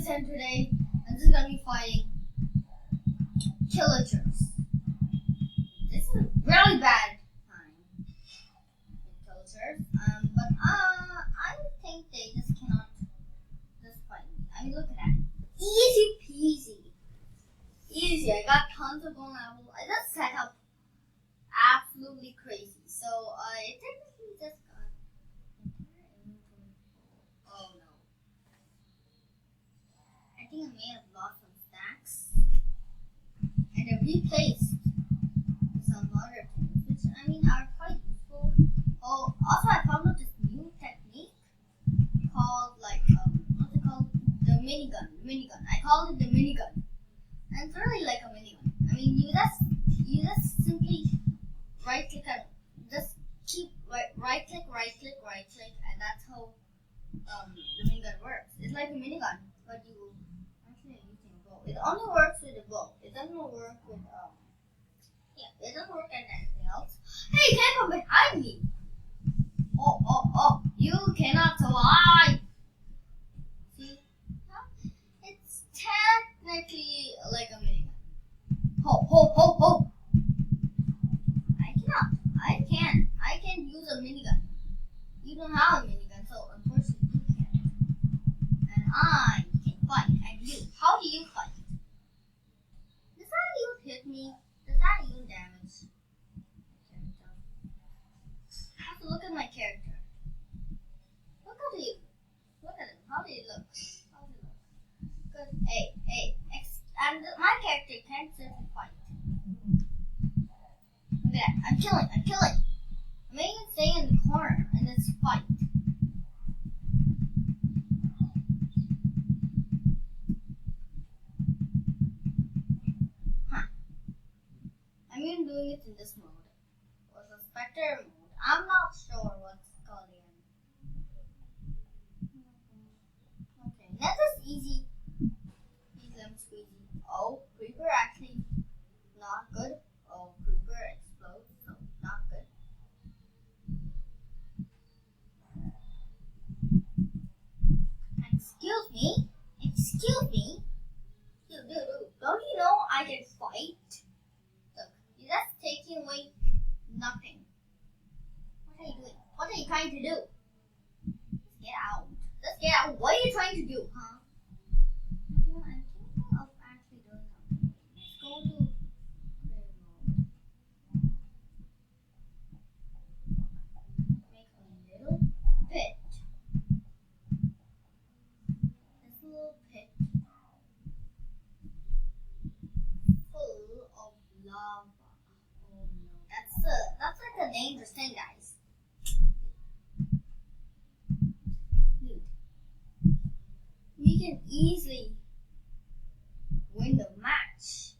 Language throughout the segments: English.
and today I'm just gonna be fighting pillagers. This is a really bad time with pillagers. But I think they just cannot just fight me. I mean, look at that. Easy peasy. Easy. I got tons of golden apples. I just set up absolutely crazy. So I technically just got oh no. I think I may have lost some stacks. And I replaced some other things, which I mean are quite useful. Oh, also I found out this new technique called what's it called? The minigun. Minigun. I called it the minigun. And it's really like a minigun. I mean, you just simply right click and just keep right click, and that's how the minigun works. It's like a minigun, but you actually are using a bow. It only works with a bow. It doesn't work with it doesn't work at anything else. Hey, you can't come behind me. Oh, you cannot survive. See? It's technically like a minigun. Ho. I can't use a minigun. You don't have a minigun, so unfortunately you can't. And I can fight. And you, how do you fight? Does that even hit me? Does that even damage? I have to look at my character. Look at you. Look at him. How do you look? Good. Hey. And my character can't simply fight. Look at that. I'm killing. I may even stay in the corner and just fight. I'm even doing it in this mode. Or the spectre mode. I'm not sure what's called again. Okay, that is easy. Easy squeezy. Oh, creeper actually not good. Oh, creeper explodes, so not good. Excuse me. Dude, don't you know I can fight? Look, you're just taking away nothing. What are you doing? What are you trying to do? Just get out. What are you trying to do, huh? I'm thinking of actually doing something. Let's go to prayer mode. Make a little pit. This little pit full of lava. Oh no, that's like a dangerous thing, guys. Dude, we can easily win the match.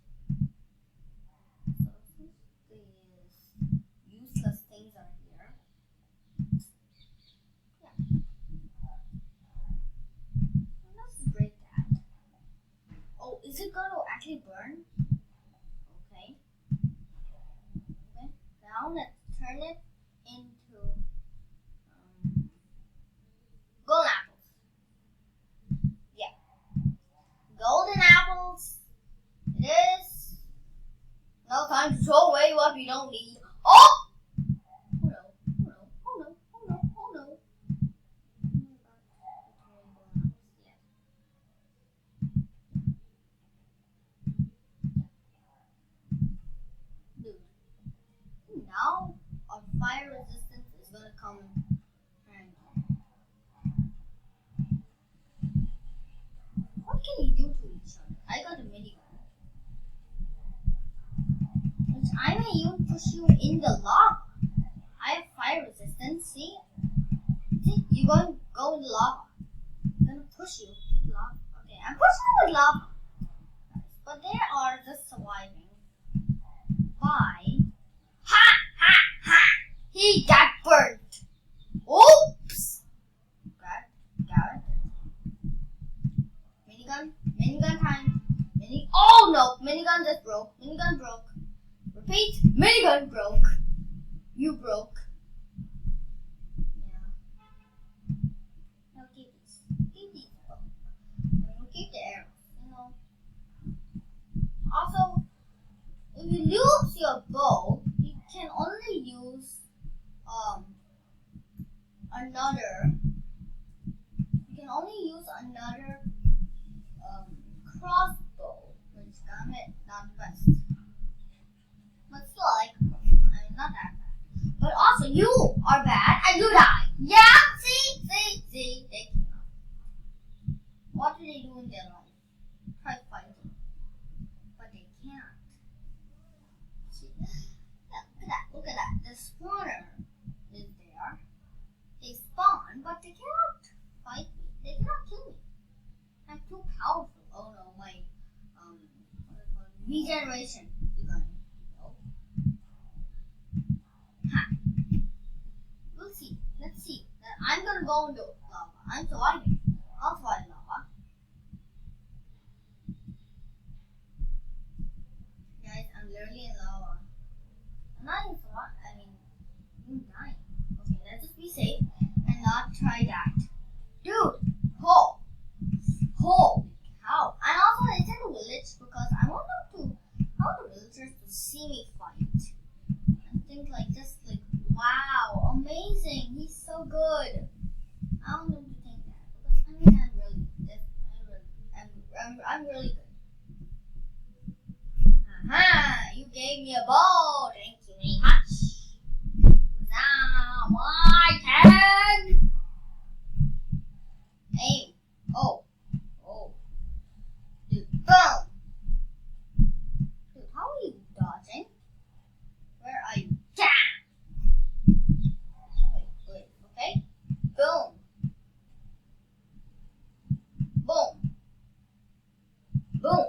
So since these useless things are here, yeah. Let's break that. Oh, is it going to actually burn? Okay. Now let's turn it into golden apples. Yeah. Golden apples. It is. No time to throw away what we don't need. Oh! Oh no. Dude. Now our fire resistance is gonna come and what can you do to each other? I got a minigun. Which I may even push you in the lava. I have fire resistance, see? See, you're going to go in the lava. I'm gonna push you in the lava. Okay, I'm pushing you with lava. But they are just surviving by he got burnt. Oops. Got it. Minigun time. Oh no, minigun just broke. Minigun broke. Repeat, minigun broke. You broke. Yeah. Now keep these. I'm gonna keep the bow, you can only use another. You can only use another crossbow, which damn it, not best. But still, I like crossbow. I mean, not that bad. But also, you are bad and you die. Yeah, see, they came out. What do they do in their life? Try fighting, but they can't. See, yeah, look at that. The spawner is there. They spawn, but they cannot fight me. They cannot kill me. I'm too powerful. Oh no, my regeneration is going. No. Ha. We'll see. Let's see. I'm gonna go into lava. I'm surviving. I'll survive lava. Guys, I'm literally in lava. I'm not even surviving. I mean, I'm dying. Okay, let's just be safe and not try that. Dude, holy cow. And also, it's in a village because I want the villagers to see me fight. And think like just like, wow, amazing, he's so good. I want them to think that because I mean I'm really good. Aha, you gave me a bow. Thank you very much. Now my turn. Aim. Oh. Dude, boom. Dude, how are you dodging? Where are you? Jam. Wait. Okay. Boom. Boom. Boom.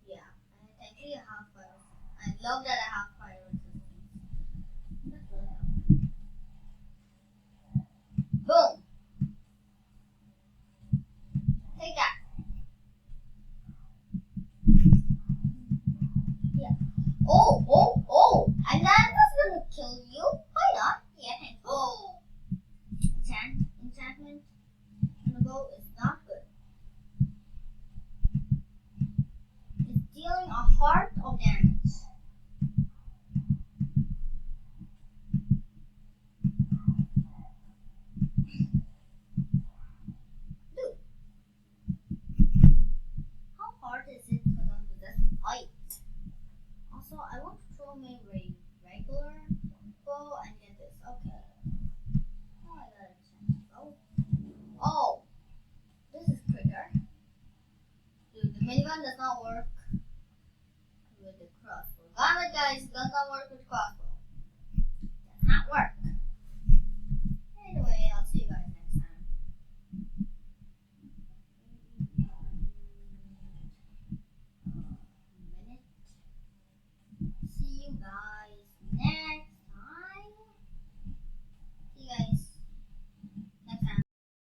Yeah, I actually have fire. I love that I have fire resistance. That's really helpful. Boom. Take that. Yeah. Oh. And then I'm just gonna kill you. Why not? Yeah, thanks. Oh. Enchantment on the bow is not good. It's dealing a heart of damage. Dude. How hard is it for them to just fight? Also, I want to throw my regular bow and get this. Okay. Oh, I got a chance. Oh, this is quicker. Dude, the minigun does not work with the crossbow. Got it, guys. Does not work with crossbow. Does not work.